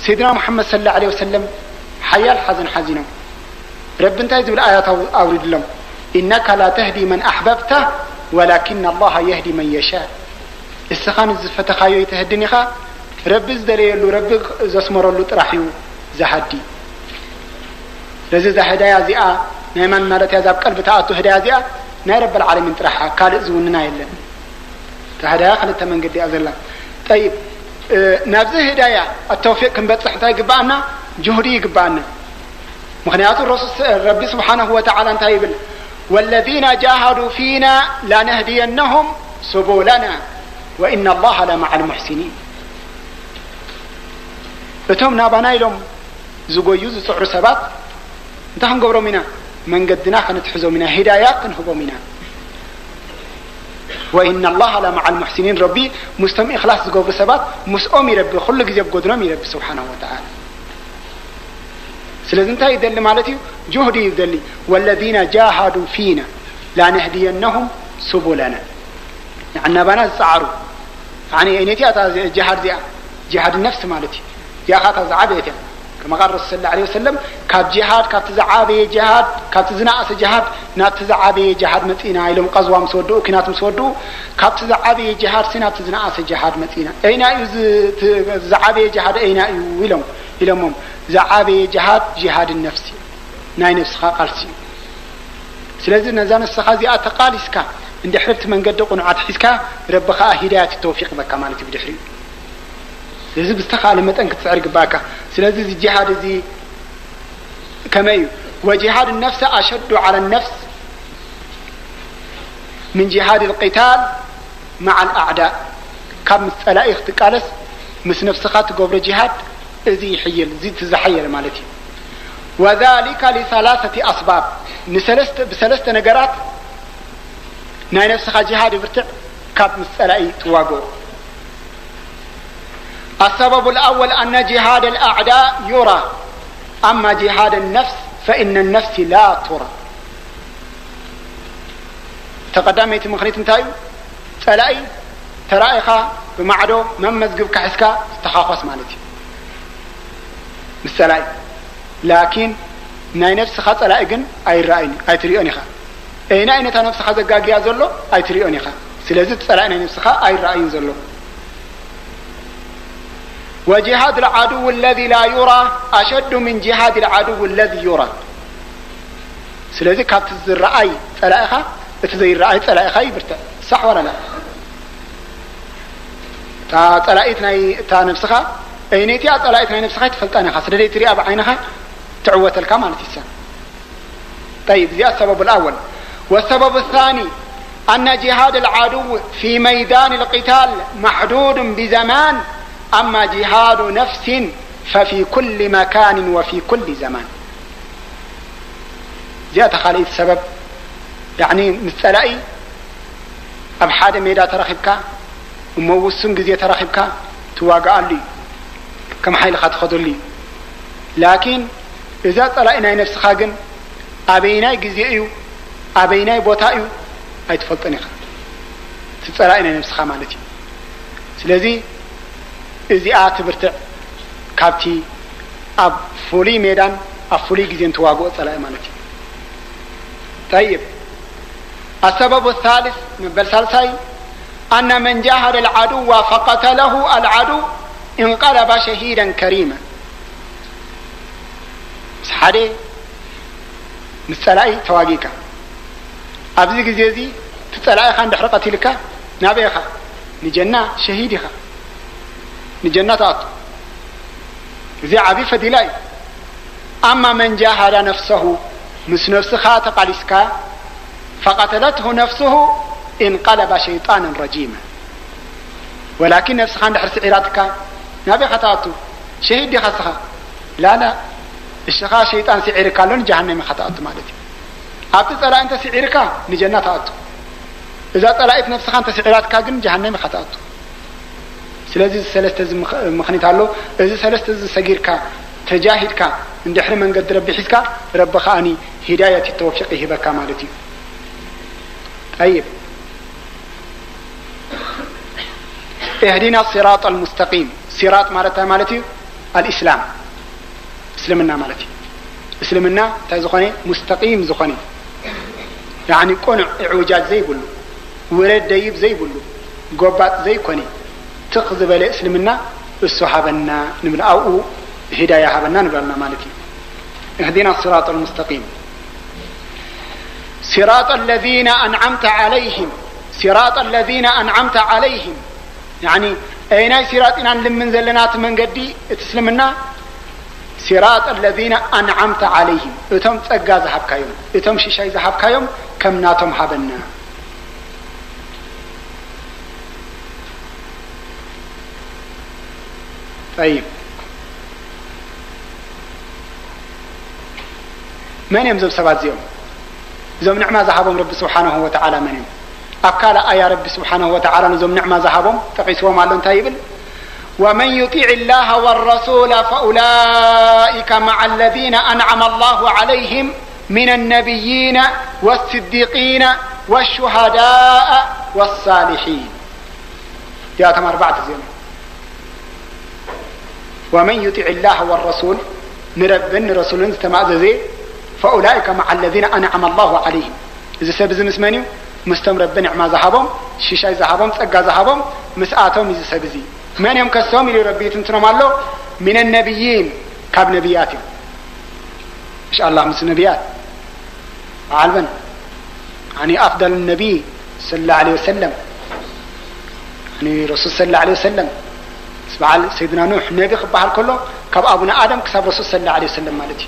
سيدنا محمد صلى الله عليه وسلم حيال حزنهم رب انتهي بالآيات أورد لهم إنك لا تهدي من أحببته ولكن الله يهدي من يشاء السخان الزفة خايو يتهدني خا رب ازدري له رب زسمر له طرحيو زهدي لذا هدايا زئا نيمان مالت يذاب قلب تاعته هدايا زئا ناي رب العالمين طرحها كالئ زوننا يلن هدايا خلت من قد أزلا طيب نابزه هدايا التوفيق كم بتصحتها يقبعنا جهدي يقبعنا مخنيات الرسول ربي سبحانه وتعالى انتهيبل والذين جاهدوا فينا لنهدينهم سبلنا وإن الله لمع المحسنين بتهم نابانا يلوم زقويوز صعر سبات انتهن قبروا منا من قدنا خنتحزوا منا هدايات نهبوا منا وإن الله لمع المحسنين ربي مستمع إخلاص قبر سبات مسؤوم ربي خلق زيب قدرهم ربي سبحانه وتعالى سلازم انتهي يدل مالتي جهدي يدل والذين جاهدوا فينا لنهدينهم سبلنا يعني نابانا صعروا يعني اينتي اتا جهاد النفس مالتي يا خاطر زعابيته كما قال الرسول صلى الله عليه وسلم كاب جهاد كاب تزعابي جهاد كاب تزناس جهاد ناب تزعابي جهاد متينا يلم قزوا مسودو كنات مسودو كاب تزعابي جهاد سناب تزناس جهاد متينا اين زعابي جهاد اين يلم زعابي جهاد النفس ناي نفسها قالسي سلازم نزان السخازي اتقالسكا عند حرفت من قد قنعات حسكا ربخا هداية التوفيق بك مالتي بدحري لذي بستخال متأنك تسعرق باكا سلازي الجهاد زي كمايو وجهاد النفس أشد على النفس من جهاد القتال مع الأعداء كم مسألة اختقالس مس نفسخات قبر جهاد زي حيل زي تزحيل مالتي وذلك لثلاثة أسباب بثلاثة نقرات ناي نفسها جهاد برتع كاب مسألة تواقو السبب الأول أن جهاد الأعداء يرى أما جهاد النفس فإن النفس لا ترى تقدمت مخريط انتايو تلاقي ترائخا بمعدو من مزقب كحسكا تخاقص مالتي مسألة لكن ناي نفسها تلاقين أي رأيني أي تريوني خا اين اين تنفسخ زقاقيا زلو اي تريوني خا سلازي تصلعنا نفسخا اي رأيين زلو وجهاد العدو الذي لا يرى اشد من جهاد العدو الذي يرى سلازي كابت الرأي تلاقيها اتزي الرأي تلاقيها يبرتا صح ولا لا تلاقيتنا تا نفسخا اينيتي تلاقيتنا نفسخا تفلتاني خا سلازي تريا بعينها تعوة الكامل تسا طيب زي السبب الأول والسبب الثاني أن جهاد العدو في ميدان القتال محدود بزمان أما جهاد نفس ففي كل مكان وفي كل زمان جاء تخالي السبب يعني مثلائي أبحاد ميدا ترخبك وموسن قزية ترخبك تواقع لي كم حيل خدخدوا لي لكن إذا طلعنا نفس خاقن أبيناي قزيئيو أبيناي بوتائيو أي تفلطني خا تطلعنا نفس خامالتي سلازي إذي آتبرتع كابتي أب فولي ميدان أب فولي قزين تواقو طلع مالتي طيب السبب الثالث من بالثالثاي أن من جاهد العدو فقتله العدو انقلب شهيدا كريما سحادي مسألة تواقيك أبزي جزيزي تطلعي خان دحرقتي لك نابيخا نجنة شهيدها نجنة تاط زي عبي فدلاي أما من جاهد نفسه مس نفسها تقاليسكا فقتلته نفسه انقلب شيطانا رجيما ولكن نفسها عند حرس عيراتك نابيخا تاطو شهيد خاصها لا الشخاء شيطان سعيرك لون جهنم خطأت مالتي أبت طلع أنت سعيرك نجنة تأتو إذا طلعت نفسك أنت سعيراتك جن جهنم خطأت سلازي سلسة مخنيت له إذا سلسة سجيرك تجاهدك عند حرم من قد ربي حسك رب خاني هداية التوفيق هبك مالتي طيب اهدنا الصراط المستقيم صراط مالتي الإسلام اسلمنا مالتي اسلمنا تزخني مستقيم زخني يعني قنع اعوجاج زي بلو ورد ديب زي بلو قبات زي كوني تخذ بلا اسلمنا الصحابنا نمل او هداية حبنا نبلنا مالتي اهدنا الصراط المستقيم صراط الذين أنعمت عليهم صراط الذين أنعمت عليهم يعني أين صراطنا لمن زلنات من قدي تسلمنا صراط الذين أنعمت عليهم اتم تقا ذهب كايوم اتم شيشاي ذهب كايوم كم ناتم حبنا طيب من يمزب سبات زيهم زم نعمة ذهبهم رب سبحانه وتعالى من أبكال آية رب سبحانه وتعالى نزم نعمة ذهبهم تقيسوا معلن تايبل ومن يطيع الله والرسول فأولئك مع الذين أنعم الله عليهم من النبيين والصديقين والشهداء والصالحين يا تمر بعد زين ومن يطيع الله والرسول نربن رسول استمعززي فأولئك مع الذين أنعم الله عليهم إذا سبز مسمانيو مستمر بنعمة ذهبهم شيشاي ذهبهم تقى ذهبهم مسآتهم إذا سبزي من يوم كسوم إلي ربي تنتنم الله من النبيين كاب نبياتهم إن شاء الله مثل نبيات عالبا يعني أفضل النبي صلى الله عليه وسلم يعني رسول صلى الله عليه وسلم سبحان سيدنا نوح نبي خبها كله كاب أبونا آدم كسب رسول صلى الله عليه وسلم مالتي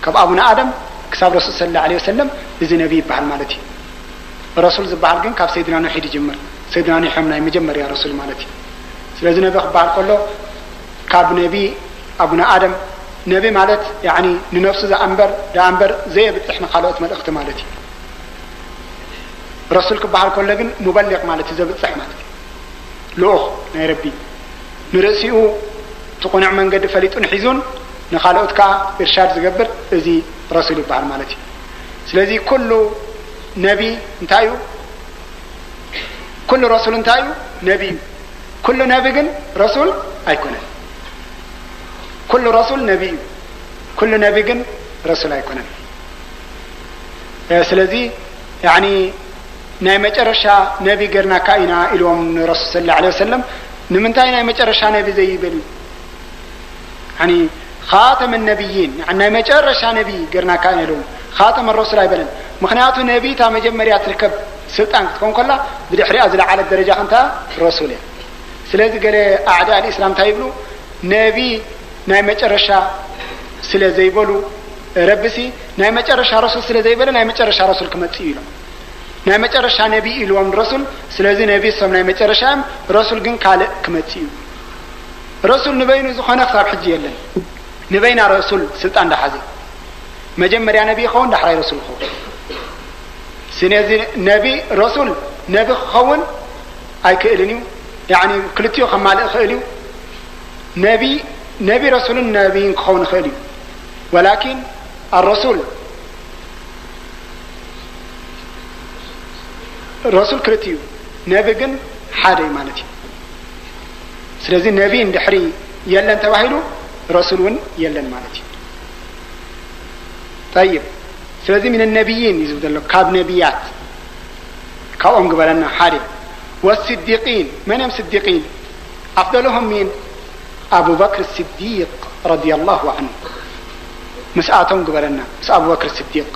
كاب أبونا آدم كسب رسول صلى الله عليه وسلم إذا نبي بحال مالتي رسول زبحال جن كاب سيدنا نوح يجمر سيدنا نوح من يجمر يا رسول مالتي سلازم نبي خبال كله كاب نبي أبونا آدم نبي مالت يعني لنفسه ذا أنبر زي بتحنا خلوت من الأخت مالتي رسولك بحال كله جن مبلغ مالتي زي بتحمد لوخ يا ربي نرسيه تقنع من قد فليت نحزون نخالوت كا إرشاد زجبر زي رسول بحال مالتي سلازي كل نبي انتايو كل رسول انتايو نبي كل نبي جن رسول أيكونه كل رسول نبي كل نبي جن رسول أيكونه سلازي يعني نايمة رشا نبي قرنا كائنا إلهم رسول صلى الله عليه وسلم نمنتاي نايمة رشا نبي زي بل يعني خاتم النبيين يعني نايمة رشا نبي قرنا كائنا لهم خاتم الرسول أيبلن مخنياته نبي تا مجمريات ركب سلطان تكون كلها بدي حري أزل على الدرجة أنت رسوله سلازي قال أعداء الإسلام تايبلو نبي نايمة رشا سلا زي بلو ربسي نايمة رشا رسول سلا زي بل نايمة رشا رسول كما تسيله نايمة رشا نبي إلوام رسول سلازي نبي صم نايمة رشا رسول جن كال كما تسيله رسول نبينه زخنا خطاب حجي يلن نبينا رسول سلطان دحزي مجمريا نبي خون دحري رسول خون سنزي نبي رسول نبي خون أي كإلنيو يعني كلتيو خمال خيليو نبي رسول نبي خون خيليو ولكن الرسول رسول كلتيو نبي جن حادي مالتي سلازي نبي اندحري يلن تواهيلو رسول يلن مالتي طيب سلازي من النبيين يزود له كاب نبيات كاوم قبلنا حارب والصديقين من هم صديقين أفضلهم مين أبو بكر الصديق رضي الله عنه مسآتهم قبلنا مس أبو بكر الصديق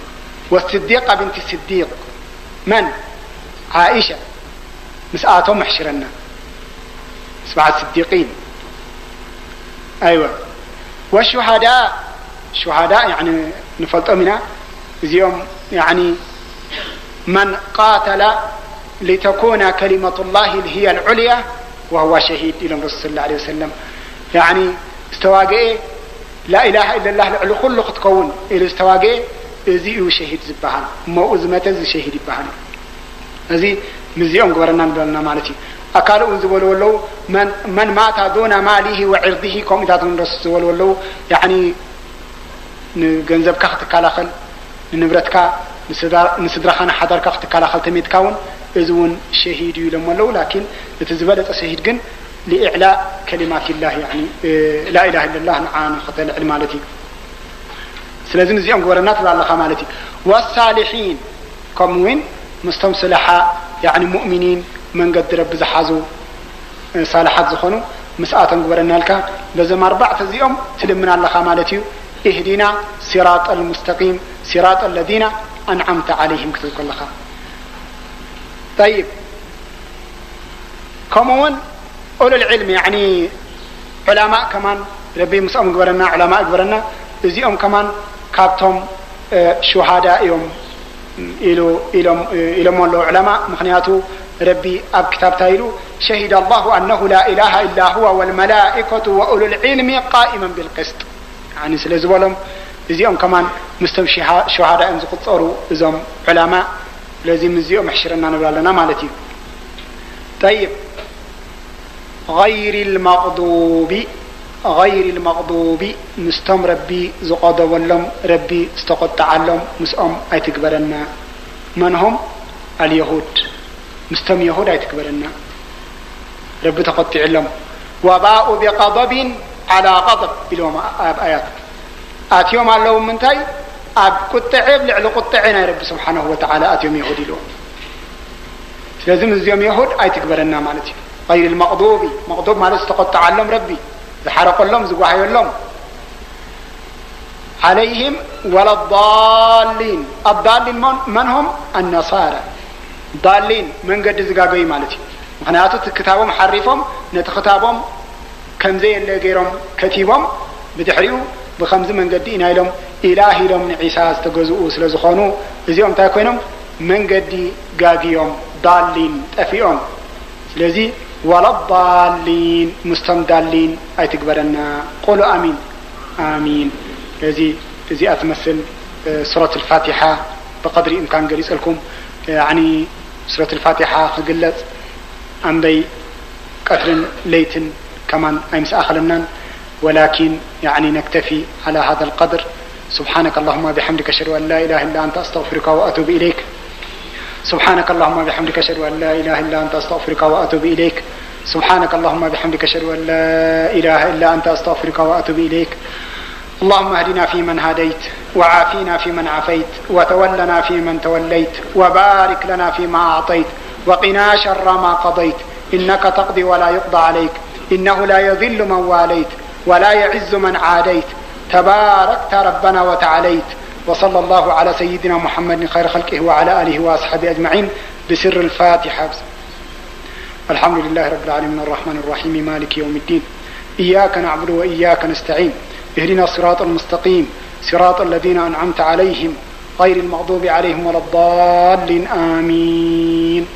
والصديقة بنت الصديق من عائشة مسآتهم محشرنا سبعة الصديقين أيوة والشهداء شهداء يعني نفلت منا اليوم يعني من قاتل لتكون كلمة الله هي العليا وهو شهيد إلى الرسول صلى الله عليه وسلم يعني استواجئ لا إله إلا الله العلو كل تكون إلى استواجئ زيو شهيد زبهان ما أزمت شهيد بهان هذه مزيون قررنا نبلنا مالتي أكالو أنزول ولو من مات دون ماله وعرضه كم إذا الرسول ولو يعني جنزب كخت كلاخل نبرتك نسدرخنا حضر كخت كلاخل تميت كون إذون شهيد يلم ولو لكن تزبلت شهيد جن لإعلاء كلمات الله يعني لا إله إلا الله نعان خطأ العلم مالتي سلازم زي أمقورنا تبع الله مالتي والصالحين كموين مستمصلحاء يعني مؤمنين من قد رب زحازو صالحات زخونو مسآت أمقورنا لك بزم 4 زيهم تلمنا الله مالتي اهدنا صراط المستقيم صراط الذين أنعمت عليهم كتبك الله. طيب كمون أولو العلم يعني علماء كمان ربي مسأم قبرنا علماء قبرنا زيهم كمان كابتهم شهداء يوم إلى مولو علماء مخنياتو ربي أب كتاب تايلو شهد الله أنه لا إله إلا هو والملائكة وأولو العلم قائما بالقسط يعني سلازولهم زيهم كمان مستم شهداء انزو قصروا زم علماء لازم زيهم حشرنا نبلالنا مالتي. طيب غير المغضوب مستم ربي زقاد ولم ربي استقطع لهم مسأم أي تكبرنا من هم اليهود مستم يهود أي تكبرنا ربي تقطع لهم وباءوا بغضب على غضب اليوم آيات آتيوم الله من تاي أب قطعب لعلو قطعنا رب سبحانه وتعالى آتيوم يهودي لهم لازم اليوم يهود أي تكبرنا مالتي. غير مغضوب مالت استقطع لهم ربي زحرق لهم زقوحي لهم عليهم ولا الضالين من هم النصارى ضالين من قد زقاقوي مالتي مخنياتو كتابهم حرفهم نتختابهم كم زي اللي غيرهم كتيبهم بتحريو بخمس من قد إنا لهم إلهي لهم عيسى استقزؤوا سلزخونو إزيهم تاكوينهم من قد قاقيهم ضالين تأفيهم لذي ولا الضالين مستمدالين أي تكبرنا قولوا آمين آمين. لذي أتمثل سورة الفاتحة بقدر إمكان قريس لكم يعني سورة الفاتحة خقلت أم بي كثر ليتن كمان أمس آخرنا ولكن يعني نكتفي على هذا القدر. سبحانك اللهم وبحمدك أشهد أن لا إله إلا أنت أستغفرك وأتوب إليك. سبحانك اللهم وبحمدك أشهد أن لا إله إلا أنت أستغفرك وأتوب إليك. سبحانك اللهم وبحمدك أشهد أن لا إله إلا أنت أستغفرك وأتوب إليك. اللهم اهدنا فيمن هديت وعافينا فيمن عافيت وتولنا فيمن توليت وبارك لنا فيما أعطيت وقنا شر ما قضيت إنك تقضي ولا يقضى عليك إنه لا يذل من واليت ولا يعز من عاديت تباركت ربنا وتعاليت. وصلى الله على سيدنا محمد خير خلقه وعلى آله وأصحابه أجمعين بسر الفاتحة. الحمد لله رب العالمين الرحمن الرحيم مالك يوم الدين إياك نعبد وإياك نستعين اهدنا الصراط المستقيم صراط الذين أنعمت عليهم غير المغضوب عليهم ولا الضالين آمين.